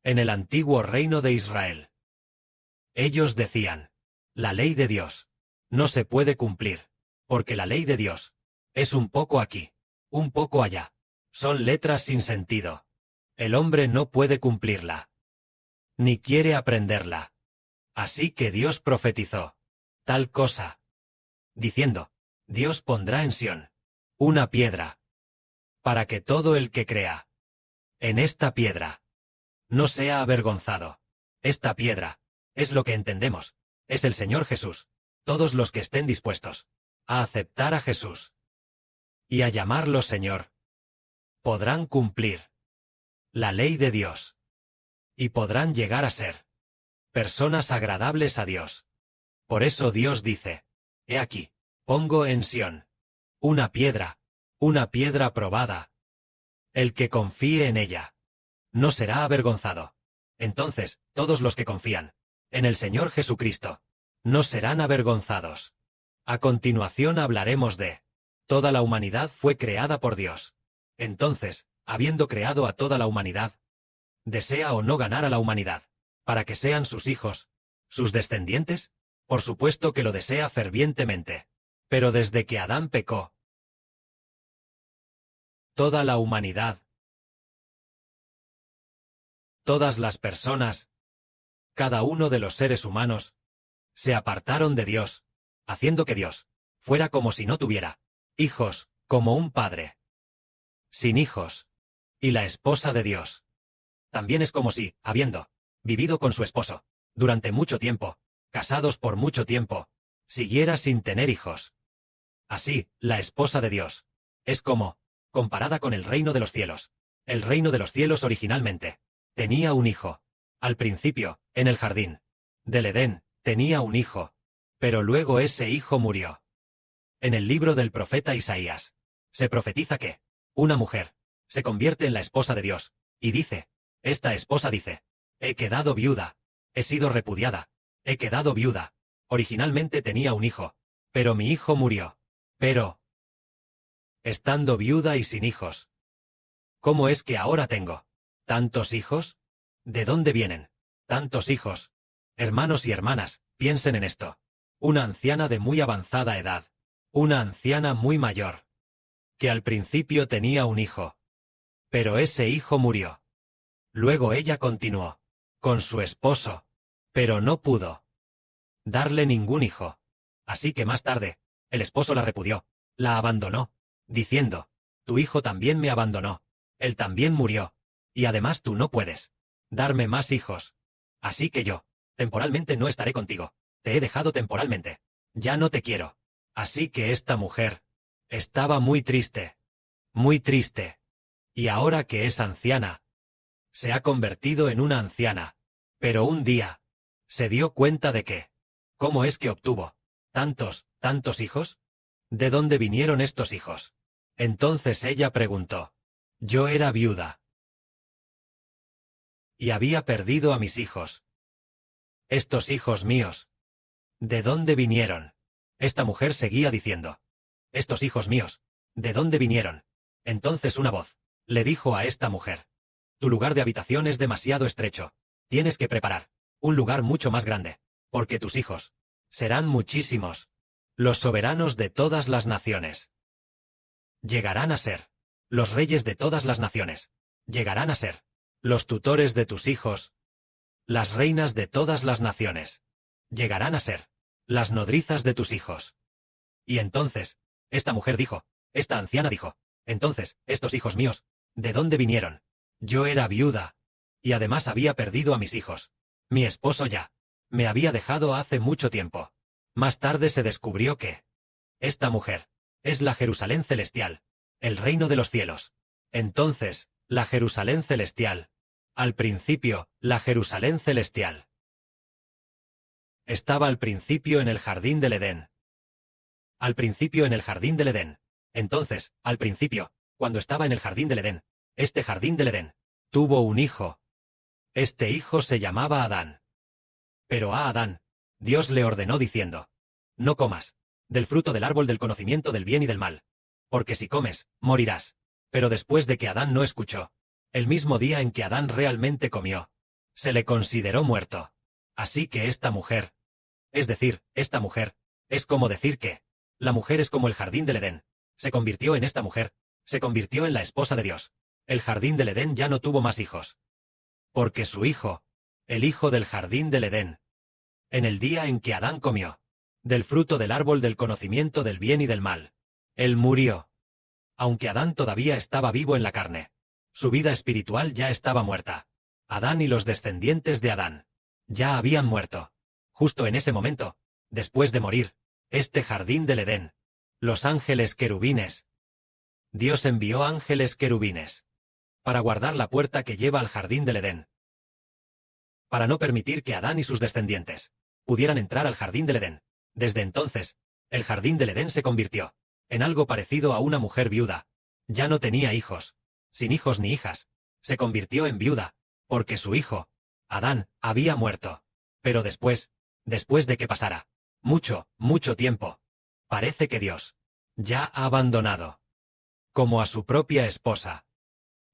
en el antiguo reino de Israel. Ellos decían, la ley de Dios no se puede cumplir, porque la ley de Dios es un poco aquí, un poco allá. Son letras sin sentido. El hombre no puede cumplirla, ni quiere aprenderla. Así que Dios profetizó tal cosa, diciendo, Dios pondrá en Sión una piedra, para que todo el que crea en esta piedra no sea avergonzado. Esta piedra es lo que entendemos, es el Señor Jesús. Todos los que estén dispuestos a aceptar a Jesús y a llamarlo Señor, podrán cumplir la ley de Dios y podrán llegar a ser personas agradables a Dios. Por eso Dios dice, he aquí, pongo en Sión una piedra probada. El que confíe en ella no será avergonzado. Entonces, todos los que confían en el Señor Jesucristo no serán avergonzados. A continuación hablaremos de toda la humanidad fue creada por Dios. Entonces, habiendo creado a toda la humanidad, ¿desea o no ganar a la humanidad para que sean sus hijos, sus descendientes? Por supuesto que lo desea fervientemente. Pero desde que Adán pecó, toda la humanidad, todas las personas, cada uno de los seres humanos, se apartaron de Dios, haciendo que Dios fuera como si no tuviera hijos, como un padre sin hijos. Y la esposa de Dios también es como si, habiendo vivido con su esposo durante mucho tiempo, casados por mucho tiempo, siguiera sin tener hijos. Así, la esposa de Dios es como, comparada con el reino de los cielos. El reino de los cielos originalmente tenía un hijo. Al principio, en el jardín del Edén, tenía un hijo, pero luego ese hijo murió. En el libro del profeta Isaías, se profetiza que una mujer se convierte en la esposa de Dios, y dice, esta esposa dice, he quedado viuda, he sido repudiada, he quedado viuda. Originalmente tenía un hijo, pero mi hijo murió. Pero, estando viuda y sin hijos, ¿cómo es que ahora tengo tantos hijos? ¿De dónde vienen tantos hijos? Hermanos y hermanas, piensen en esto. Una anciana de muy avanzada edad, una anciana muy mayor, que al principio tenía un hijo, pero ese hijo murió. Luego ella continuó con su esposo, pero no pudo darle ningún hijo. Así que más tarde, el esposo la repudió, la abandonó, diciendo, tu hijo también me abandonó, él también murió, y además tú no puedes darme más hijos. Así que yo, temporalmente no estaré contigo, te he dejado temporalmente, ya no te quiero. Así que esta mujer estaba muy triste, y ahora que es anciana, se ha convertido en una anciana, pero un día se dio cuenta de que, ¿cómo es que obtuvo tantos hijos? ¿De dónde vinieron estos hijos? Entonces ella preguntó, yo era viuda y había perdido a mis hijos. Estos hijos míos, ¿de dónde vinieron? Esta mujer seguía diciendo, estos hijos míos, ¿de dónde vinieron? Entonces una voz le dijo a esta mujer, tu lugar de habitación es demasiado estrecho, tienes que preparar un lugar mucho más grande, porque tus hijos serán muchísimos. Los soberanos de todas las naciones llegarán a ser los reyes de todas las naciones, llegarán a ser los tutores de tus hijos. Las reinas de todas las naciones llegarán a ser las nodrizas de tus hijos. Y entonces, esta mujer dijo, esta anciana dijo, entonces, estos hijos míos, ¿de dónde vinieron? Yo era viuda, y además había perdido a mis hijos. Mi esposo ya me había dejado hace mucho tiempo. Más tarde se descubrió que esta mujer es la Jerusalén celestial, el reino de los cielos. Entonces, la Jerusalén celestial, al principio, la Jerusalén celestial estaba al principio en el jardín del Edén. Al principio en el jardín del Edén. Entonces, al principio, cuando estaba en el jardín del Edén, este jardín del Edén tuvo un hijo. Este hijo se llamaba Adán. Pero a Adán, Dios le ordenó diciendo, no comas del fruto del árbol del conocimiento del bien y del mal, porque si comes, morirás. Pero después de que Adán no escuchó, el mismo día en que Adán realmente comió, se le consideró muerto. Así que esta mujer, es decir, esta mujer, es como decir que la mujer es como el jardín del Edén. Se convirtió en esta mujer, se convirtió en la esposa de Dios. El jardín del Edén ya no tuvo más hijos. Porque su hijo, el hijo del jardín del Edén, en el día en que Adán comió del fruto del árbol del conocimiento del bien y del mal, él murió. Aunque Adán todavía estaba vivo en la carne, su vida espiritual ya estaba muerta. Adán y los descendientes de Adán ya habían muerto. Justo en ese momento, después de morir, este jardín del Edén, los ángeles querubines. Dios envió ángeles querubines para guardar la puerta que lleva al jardín del Edén, para no permitir que Adán y sus descendientes pudieran entrar al jardín del Edén. Desde entonces, el jardín del Edén se convirtió en algo parecido a una mujer viuda. Ya no tenía hijos, sin hijos ni hijas. Se convirtió en viuda, porque su hijo, Adán, había muerto. Pero después de que pasara mucho tiempo, parece que Dios ya ha abandonado como a su propia esposa.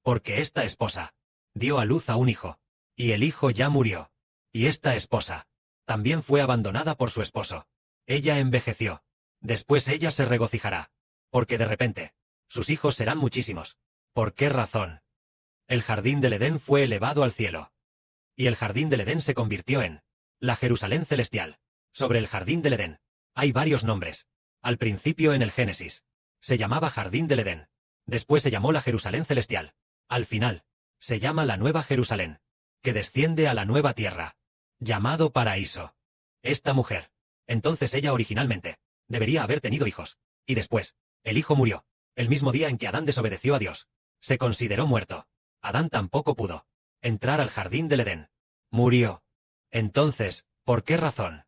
Porque esta esposa dio a luz a un hijo, y el hijo ya murió. Y esta esposa también fue abandonada por su esposo. Ella envejeció. Después ella se regocijará, porque de repente sus hijos serán muchísimos. ¿Por qué razón? El jardín del Edén fue elevado al cielo. Y el jardín del Edén se convirtió en la Jerusalén celestial. Sobre el jardín del Edén hay varios nombres. Al principio en el Génesis se llamaba jardín del Edén. Después se llamó la Jerusalén celestial. Al final se llama la Nueva Jerusalén, que desciende a la nueva tierra, llamado paraíso. Esta mujer, entonces ella originalmente debería haber tenido hijos. Y después, el hijo murió. El mismo día en que Adán desobedeció a Dios, se consideró muerto. Adán tampoco pudo entrar al jardín del Edén. Murió. Entonces, ¿por qué razón?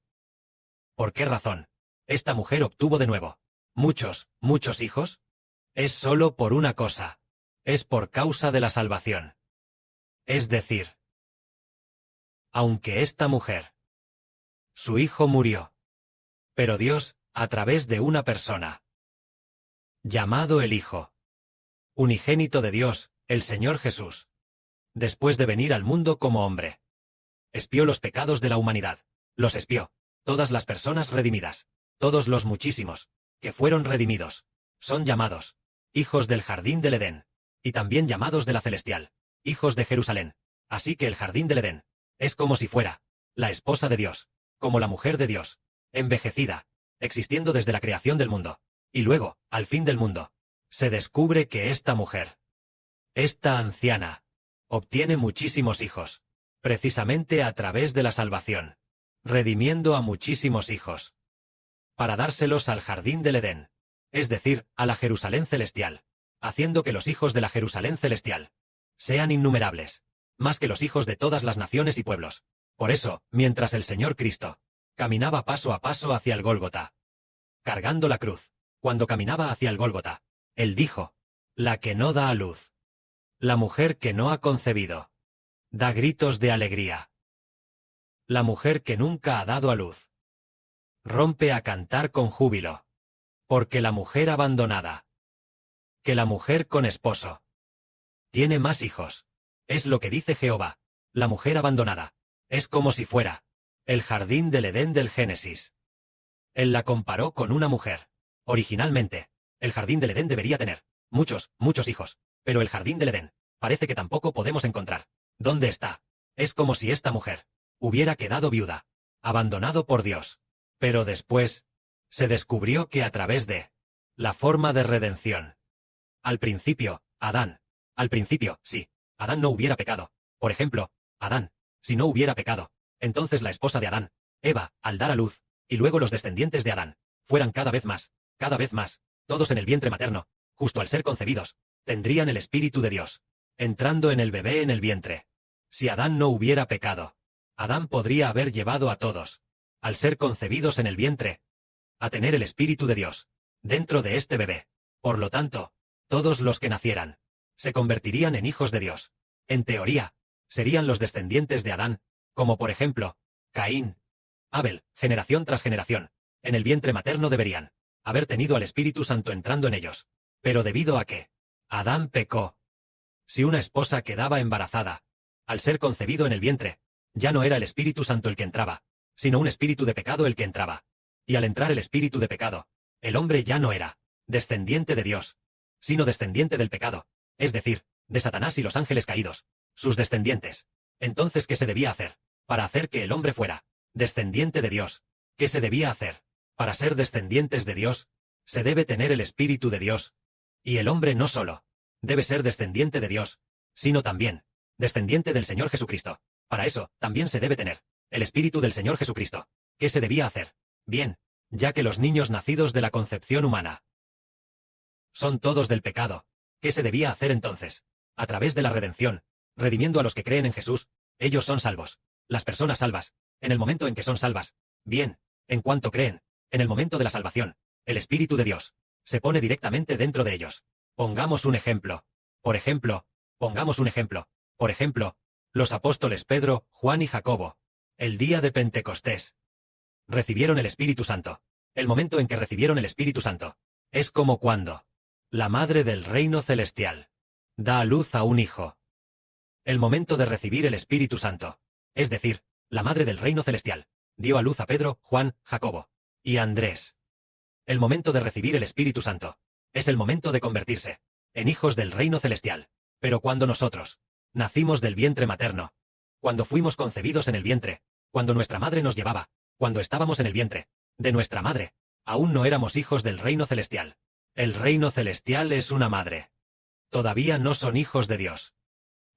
¿Por qué razón esta mujer obtuvo de nuevo muchos hijos? Es solo por una cosa. Es por causa de la salvación. Es decir, aunque esta mujer, su hijo murió, pero Dios, a través de una persona, llamado el Hijo unigénito de Dios, el Señor Jesús, después de venir al mundo como hombre, expió los pecados de la humanidad. Los expió. Todas las personas redimidas, todos los muchísimos que fueron redimidos, son llamados hijos del jardín del Edén, y también llamados de la celestial, hijos de Jerusalén. Así que el jardín del Edén es como si fuera la esposa de Dios, como la mujer de Dios, envejecida, existiendo desde la creación del mundo. Y luego, al fin del mundo, se descubre que esta mujer, esta anciana, obtiene muchísimos hijos, precisamente a través de la salvación, redimiendo a muchísimos hijos, para dárselos al jardín del Edén, es decir, a la Jerusalén celestial, haciendo que los hijos de la Jerusalén celestial sean innumerables, más que los hijos de todas las naciones y pueblos. Por eso, mientras el Señor Cristo caminaba paso a paso hacia el Gólgota, cargando la cruz, cuando caminaba hacia el Gólgota, él dijo: la que no da a luz, la mujer que no ha concebido, da gritos de alegría. La mujer que nunca ha dado a luz rompe a cantar con júbilo, porque la mujer abandonada, que la mujer con esposo, tiene más hijos. Es lo que dice Jehová. La mujer abandonada es como si fuera el jardín del Edén del Génesis. Él la comparó con una mujer. Originalmente, el jardín del Edén debería tener muchos hijos, pero el jardín del Edén parece que tampoco podemos encontrar dónde está. Es como si esta mujer hubiera quedado viuda, abandonado por Dios. Pero después se descubrió que a través de la forma de redención, al principio, sí, Adán no hubiera pecado. Por ejemplo, Adán, si no hubiera pecado, entonces la esposa de Adán, Eva, al dar a luz, y luego los descendientes de Adán, fueran cada vez más, todos en el vientre materno, justo al ser concebidos, tendrían el Espíritu de Dios, entrando en el bebé en el vientre. Si Adán no hubiera pecado, Adán podría haber llevado a todos, al ser concebidos en el vientre, a tener el Espíritu de Dios, dentro de este bebé. Por lo tanto, todos los que nacieran, se convertirían en hijos de Dios. En teoría, serían los descendientes de Adán, como por ejemplo, Caín, Abel, generación tras generación, en el vientre materno deberían haber tenido al Espíritu Santo entrando en ellos. Pero debido a que Adán pecó, si una esposa quedaba embarazada, al ser concebido en el vientre, Ya no era el Espíritu Santo el que entraba, sino un espíritu de pecado el que entraba. Y al entrar el espíritu de pecado, el hombre ya no era descendiente de Dios, sino descendiente del pecado, es decir, de Satanás y los ángeles caídos, sus descendientes. Entonces, ¿qué se debía hacer? Para hacer que el hombre fuera descendiente de Dios, ¿qué se debía hacer? Para ser descendientes de Dios, se debe tener el Espíritu de Dios. Y el hombre no solo debe ser descendiente de Dios, sino también descendiente del Señor Jesucristo. Para eso, también se debe tener el Espíritu del Señor Jesucristo. ¿Qué se debía hacer? Bien, ya que los niños nacidos de la concepción humana son todos del pecado, ¿qué se debía hacer entonces? A través de la redención, redimiendo a los que creen en Jesús, ellos son salvos. Las personas salvas, en el momento en que son salvas, bien, en cuanto creen, en el momento de la salvación, el Espíritu de Dios se pone directamente dentro de ellos. Pongamos un ejemplo. Por ejemplo, los apóstoles Pedro, Juan y Jacobo, el día de Pentecostés, recibieron el Espíritu Santo. El momento en que recibieron el Espíritu Santo es como cuando la Madre del Reino Celestial da a luz a un hijo. El momento de recibir el Espíritu Santo, es decir, la Madre del Reino Celestial, dio a luz a Pedro, Juan, Jacobo y Andrés. El momento de recibir el Espíritu Santo es el momento de convertirse en hijos del Reino Celestial. Pero cuando nosotros nacimos del vientre materno, cuando fuimos concebidos en el vientre, cuando nuestra madre nos llevaba, cuando estábamos en el vientre de nuestra madre, aún no éramos hijos del Reino Celestial. El Reino Celestial es una madre. Todavía no son hijos de Dios.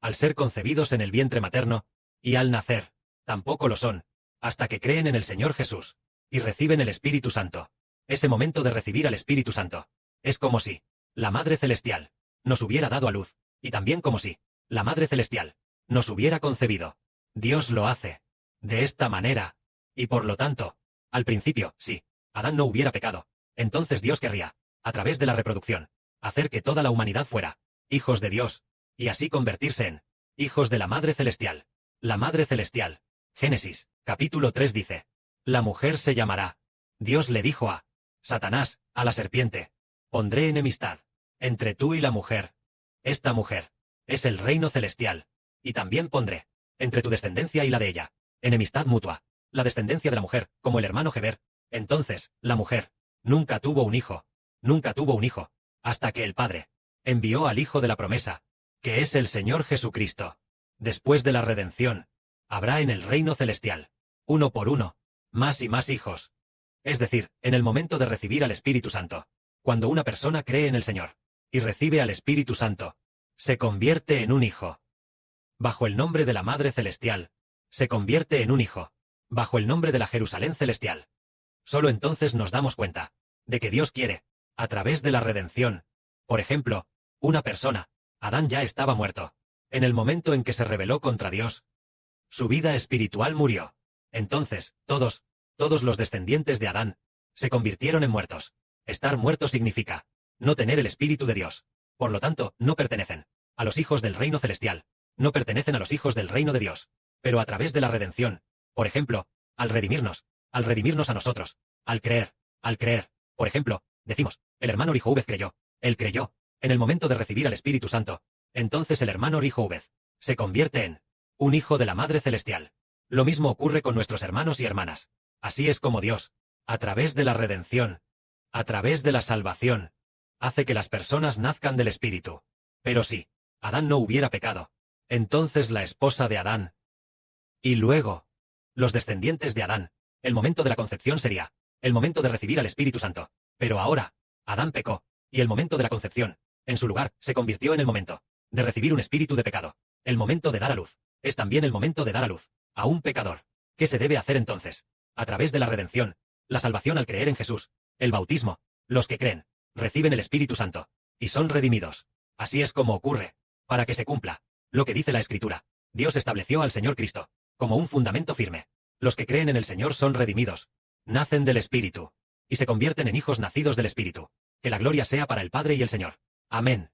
Al ser concebidos en el vientre materno, y al nacer, tampoco lo son, hasta que creen en el Señor Jesús y reciben el Espíritu Santo. Ese momento de recibir al Espíritu Santo es como si la Madre Celestial nos hubiera dado a luz, y también como si la Madre Celestial nos hubiera concebido. Dios lo hace de esta manera, y por lo tanto, al principio, si Adán no hubiera pecado, entonces Dios querría, a través de la reproducción, hacer que toda la humanidad fuera hijos de Dios, y así convertirse en hijos de la Madre Celestial. La Madre Celestial. Génesis, capítulo 3 dice: la mujer se llamará. Dios le dijo a Satanás, a la serpiente: pondré enemistad entre tú y la mujer. Esta mujer es el reino celestial, y también pondré entre tu descendencia y la de ella enemistad mutua. La descendencia de la mujer, como el hermano Heber. Entonces, la mujer nunca tuvo un hijo, hasta que el Padre envió al Hijo de la promesa, que es el Señor Jesucristo. Después de la redención, habrá en el reino celestial, uno por uno, más y más hijos. Es decir, en el momento de recibir al Espíritu Santo, cuando una persona cree en el Señor y recibe al Espíritu Santo, se convierte en un hijo. Bajo el nombre de la Madre Celestial, se convierte en un hijo. Bajo el nombre de la Jerusalén Celestial. Solo entonces nos damos cuenta de que Dios quiere, a través de la redención. Por ejemplo, una persona, Adán ya estaba muerto. En el momento en que se rebeló contra Dios, su vida espiritual murió. Entonces, todos los descendientes de Adán, se convirtieron en muertos. Estar muerto significa no tener el Espíritu de Dios. Por lo tanto, no pertenecen a los hijos del reino celestial. No pertenecen a los hijos del reino de Dios. Pero a través de la redención, por ejemplo, al redimirnos a nosotros, al creer, por ejemplo, decimos, el hermano Rihouvet creyó, él creyó, en el momento de recibir al Espíritu Santo, entonces el hermano Rihouvet se convierte en un hijo de la Madre Celestial. Lo mismo ocurre con nuestros hermanos y hermanas. Así es como Dios, a través de la redención, a través de la salvación, hace que las personas nazcan del Espíritu. Pero si Adán no hubiera pecado, entonces la esposa de Adán, y luego los descendientes de Adán, el momento de la concepción sería el momento de recibir al Espíritu Santo. Pero ahora, Adán pecó, y el momento de la concepción, en su lugar, se convirtió en el momento de recibir un espíritu de pecado. El momento de dar a luz es también el momento de dar a luz a un pecador. ¿Qué se debe hacer entonces? A través de la redención, la salvación al creer en Jesús, el bautismo, los que creen, reciben el Espíritu Santo, y son redimidos. Así es como ocurre, para que se cumpla lo que dice la Escritura. Dios estableció al Señor Cristo como un fundamento firme. Los que creen en el Señor son redimidos, nacen del Espíritu, y se convierten en hijos nacidos del Espíritu. Que la gloria sea para el Padre y el Señor. Amén.